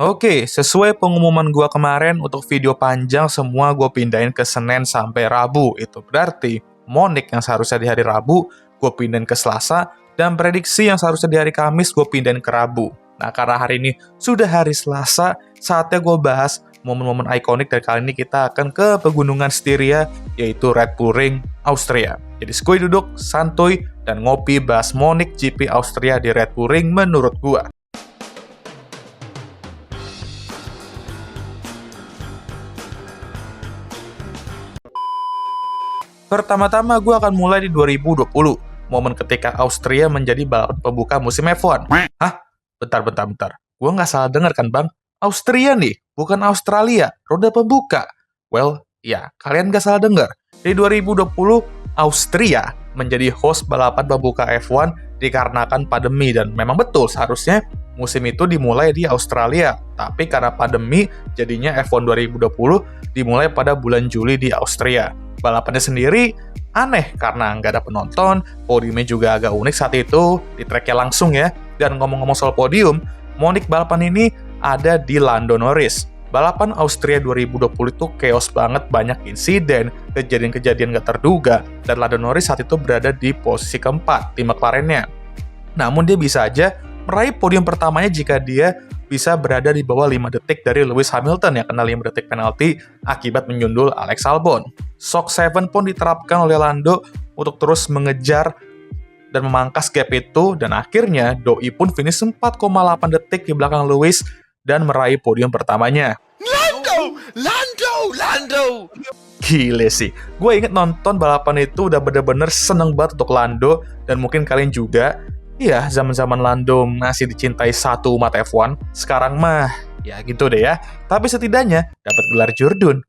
Oke, sesuai pengumuman gua kemarin untuk video panjang semua gue pindahin ke Senin sampai Rabu. Itu berarti Monik yang seharusnya di hari Rabu, gue pindahin ke Selasa, dan prediksi yang seharusnya di hari Kamis gue pindahin ke Rabu. Nah, karena hari ini sudah hari Selasa, saatnya gue bahas momen-momen ikonik, dan kali ini kita akan ke pegunungan Styria, yaitu Red Bull Ring, Austria. Jadi skuy duduk, santuy, dan ngopi bahas Monik GP Austria di Red Bull Ring menurut gua. Pertama-tama gue akan mulai di 2020, momen ketika Austria menjadi balapan pembuka musim F1. Hah? Bentar. Gue nggak salah dengar kan, Bang? Austria nih, bukan Australia, roda pembuka. Well, ya, kalian nggak salah dengar. Di 2020, Austria menjadi host balapan pembuka F1 dikarenakan pandemi, dan memang betul seharusnya musim itu dimulai di Australia. Tapi karena pandemi, jadinya F1 2020 dimulai pada bulan Juli di Austria. Balapannya sendiri aneh karena nggak ada penonton, podiumnya juga agak unik saat itu, di tracknya langsung ya. Dan ngomong-ngomong soal podium, Monik balapan ini ada di Lando Norris. Balapan Austria 2020 itu chaos banget, banyak insiden, kejadian-kejadian nggak terduga, dan Lando Norris saat itu berada di posisi keempat di McLaren-nya. Namun dia bisa aja meraih podium pertamanya jika dia bisa berada di bawah 5 detik dari Lewis Hamilton yang kena 5 detik penalti akibat menyundul Alex Albon. Shock 7 pun diterapkan oleh Lando untuk terus mengejar dan memangkas gap itu, dan akhirnya Doi pun finish 4,8 detik di belakang Lewis dan meraih podium pertamanya. Lando! Gile sih, gue inget nonton balapan itu udah bener-bener seneng banget untuk Lando, dan mungkin kalian juga. Iya, zaman-zaman Lando masih dicintai satu umat F1, sekarang mah ya gitu deh ya. Tapi setidaknya dapat gelar Jurdun.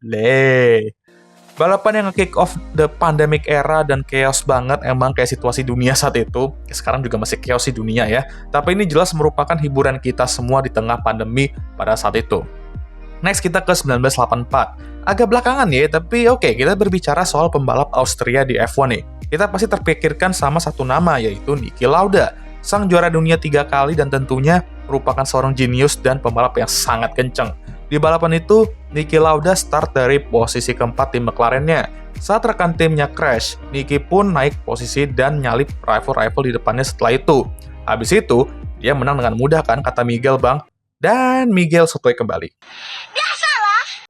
Balapan yang nge-kick off the pandemic era dan chaos banget, emang kayak situasi dunia saat itu. Sekarang juga masih chaos sih dunia ya. Tapi ini jelas merupakan hiburan kita semua di tengah pandemi pada saat itu. Next kita ke 1984. Agak belakangan ya, tapi oke, kita berbicara soal pembalap Austria di F1 nih. Kita pasti terpikirkan sama satu nama, yaitu Niki Lauda. Sang juara dunia 3 kali dan tentunya merupakan seorang jenius dan pembalap yang sangat kenceng. Di balapan itu, Niki Lauda start dari posisi keempat di McLaren-nya. Saat rekan timnya crash, Niki pun naik posisi dan nyalip rival-rival di depannya setelah itu. Habis itu, dia menang dengan mudah kan, kata Miguel, Bang. Dan Miguel setuai kembali.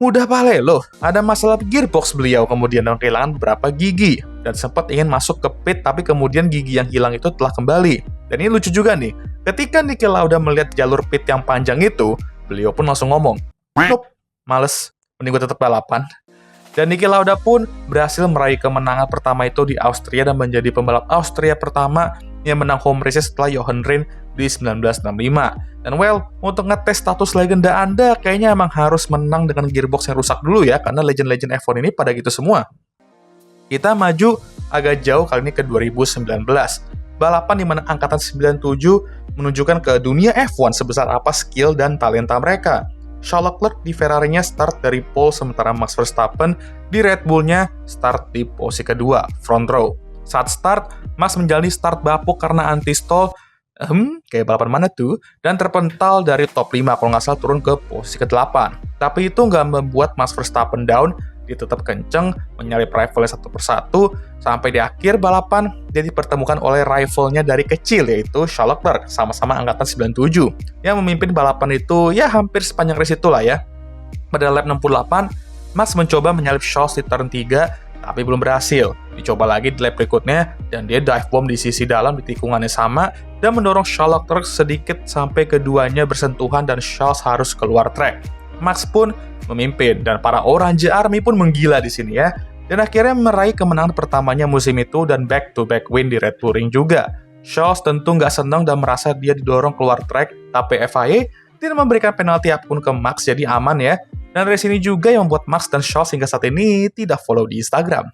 Mudah pale loh, ada masalah gearbox beliau kemudian dan kehilangan beberapa gigi. Dan sempat ingin masuk ke pit, tapi kemudian gigi yang hilang itu telah kembali. Dan ini lucu juga nih, ketika Niki Lauda melihat jalur pit yang panjang itu, beliau pun langsung ngomong, "Nope, males, mending gue tetap balapan." Dan Niki Lauda pun berhasil meraih kemenangan pertama itu di Austria dan menjadi pembalap Austria pertama yang menang home race setelah Jochen Rindt di 1965. Dan well, untuk ngetes status legenda Anda, kayaknya emang harus menang dengan gearbox yang rusak dulu ya, karena legend-legend F1 ini pada gitu semua. Kita maju agak jauh kali ini ke 2019. Balapan di mana angkatan 97 menunjukkan ke dunia F1 sebesar apa skill dan talenta mereka. Charles Leclerc di Ferrari-nya start dari pole, sementara Max Verstappen di Red Bull-nya start di posisi kedua, front row. Saat start, Max menjalani start bapuk karena anti-stall, kayak balapan mana tuh, dan terpental dari top 5 kalau nggak salah turun ke posisi ke-8. Tapi itu nggak membuat Max Verstappen down, dia tetap kenceng, menyalip rivalnya satu persatu, sampai di akhir balapan, dia dipertemukan oleh rivalnya dari kecil, yaitu Charles Leclerc, sama-sama angkatan 97, yang memimpin balapan itu ya hampir sepanjang race itu lah ya. Pada lap 68, Max mencoba menyalip Charles di turn 3, tapi belum berhasil. Dicoba lagi di lap berikutnya, dan dia dive bomb di sisi dalam di tikungannya sama, dan mendorong Charles Leclerc sedikit sampai keduanya bersentuhan dan Charles harus keluar track. Max pun memimpin, dan para Orange Army pun menggila di sini ya, dan akhirnya meraih kemenangan pertamanya musim itu dan back-to-back win di Red Bull Ring juga. Charles tentu nggak senang dan merasa dia didorong keluar track, tapi FIA tidak memberikan penalti apapun ke Max, jadi aman ya. Dan dari sini juga yang membuat Max dan Charles hingga saat ini tidak follow di Instagram.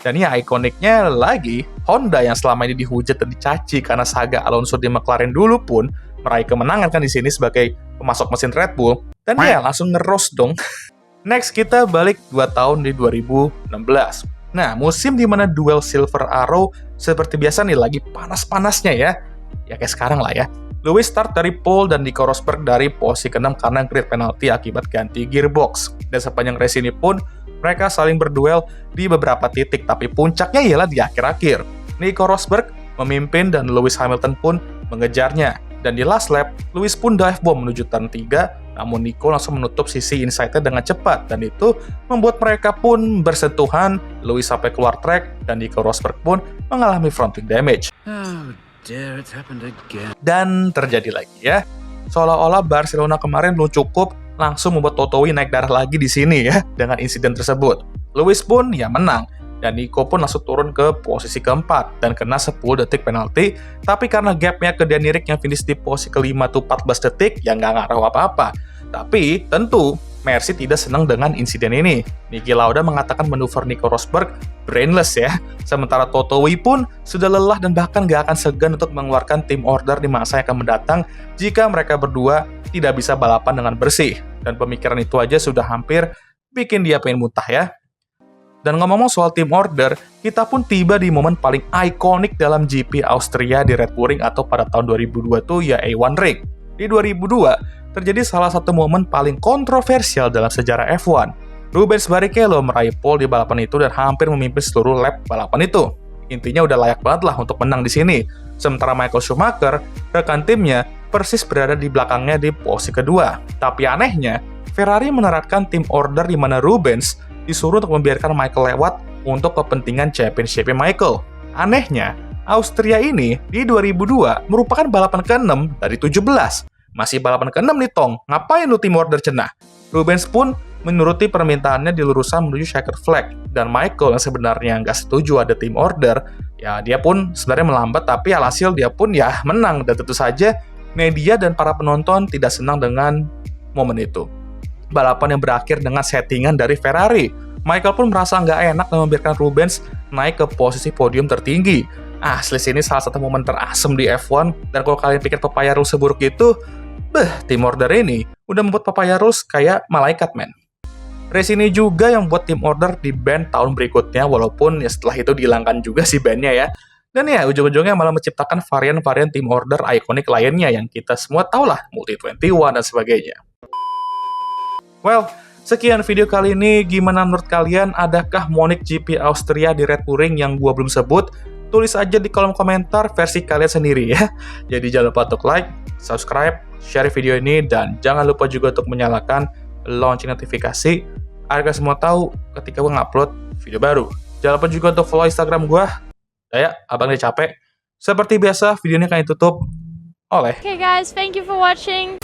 Dan ya ikoniknya lagi, Honda yang selama ini dihujat dan dicaci karena saga Alonso di McLaren dulu pun meraih kemenangan kan di sini sebagai pemasok mesin Red Bull. Dan ya langsung nge-roast dong. Next kita balik 2 tahun di 2016. Nah, musim dimana duel Silver Arrow seperti biasa nih lagi panas-panasnya ya. Ya kayak sekarang lah ya. Lewis start dari pole dan Nico Rosberg dari posisi ke-6 karena grid penalti akibat ganti gearbox. Dan sepanjang race ini pun, mereka saling berduel di beberapa titik, tapi puncaknya ialah di akhir-akhir. Nico Rosberg memimpin dan Lewis Hamilton pun mengejarnya. Dan di last lap, Lewis pun dive bomb menuju turn 3, namun Nico langsung menutup sisi inside-nya dengan cepat, dan itu membuat mereka pun bersentuhan. Lewis sampai keluar track, dan Nico Rosberg pun mengalami fronting damage. Dan terjadi lagi ya, seolah-olah Barcelona kemarin belum cukup, langsung membuat Toto Wolff naik darah lagi di sini ya, dengan insiden tersebut. Lewis pun ya menang, dan Nico pun langsung turun ke posisi keempat, dan kena 10 detik penalti, tapi karena gapnya ke Danny Ric yang finish di posisi kelima tuh 14 detik, ya nggak ngaruh apa-apa. Tapi tentu, Mercy tidak senang dengan insiden ini. Niki Lauda mengatakan manuver Nico Rosberg brainless ya. Sementara Toto Wolff pun sudah lelah dan bahkan gak akan segan untuk mengeluarkan tim order di masa yang akan mendatang jika mereka berdua tidak bisa balapan dengan bersih. Dan pemikiran itu aja sudah hampir bikin dia pengen muntah ya. Dan ngomong-ngomong soal tim order, kita pun tiba di momen paling ikonik dalam GP Austria di Red Bull Ring atau pada tahun 2002 tuh ya A1 Ring. Di 2002, terjadi salah satu momen paling kontroversial dalam sejarah F1. Rubens Barrichello meraih pole di balapan itu dan hampir memimpin seluruh lap balapan itu. Intinya udah layak banget lah untuk menang di sini. Sementara Michael Schumacher, rekan timnya, persis berada di belakangnya di posisi kedua. Tapi anehnya, Ferrari menerapkan tim order di mana Rubens disuruh untuk membiarkan Michael lewat untuk kepentingan championship Michael. Anehnya, Austria ini di 2002 merupakan balapan ke-6 dari 17. Masih balapan ke-6 nih Tong, ngapain lu tim order cenah? Rubens pun menuruti permintaannya di lurusan menuju checkered flag. Dan Michael yang sebenarnya nggak setuju ada tim order, ya dia pun sebenarnya melambat, tapi alhasil dia pun ya menang. Dan tentu saja media dan para penonton tidak senang dengan momen itu. Balapan yang berakhir dengan settingan dari Ferrari. Michael pun merasa nggak enak dan membiarkan Rubens naik ke posisi podium tertinggi. Asli ini salah satu momen terasem di F1, dan kalau kalian pikir Papaya Rules seburuk itu, tim order ini udah membuat Papaya Rules kayak malaikat, men. Race ini juga yang buat tim order di ban tahun berikutnya, walaupun ya setelah itu dihilangkan juga si ban-nya ya. Dan ya, ujung-ujungnya malah menciptakan varian-varian tim order ikonik lainnya yang kita semua tahu lah, Multi21 dan sebagainya. Well, sekian video kali ini. Gimana menurut kalian? Adakah Munich GP Austria di Red Bull Ring yang gua belum sebut? Tulis aja di kolom komentar versi kalian sendiri ya. Jadi jangan lupa untuk like, subscribe, share video ini, dan jangan lupa juga untuk menyalakan lonceng notifikasi agar semua tahu ketika gue ngupload video baru. Jangan lupa juga untuk follow Instagram gue. Ya, abang udah capek. Seperti biasa, video ini akan ditutup oleh. Okay guys, thank you for watching.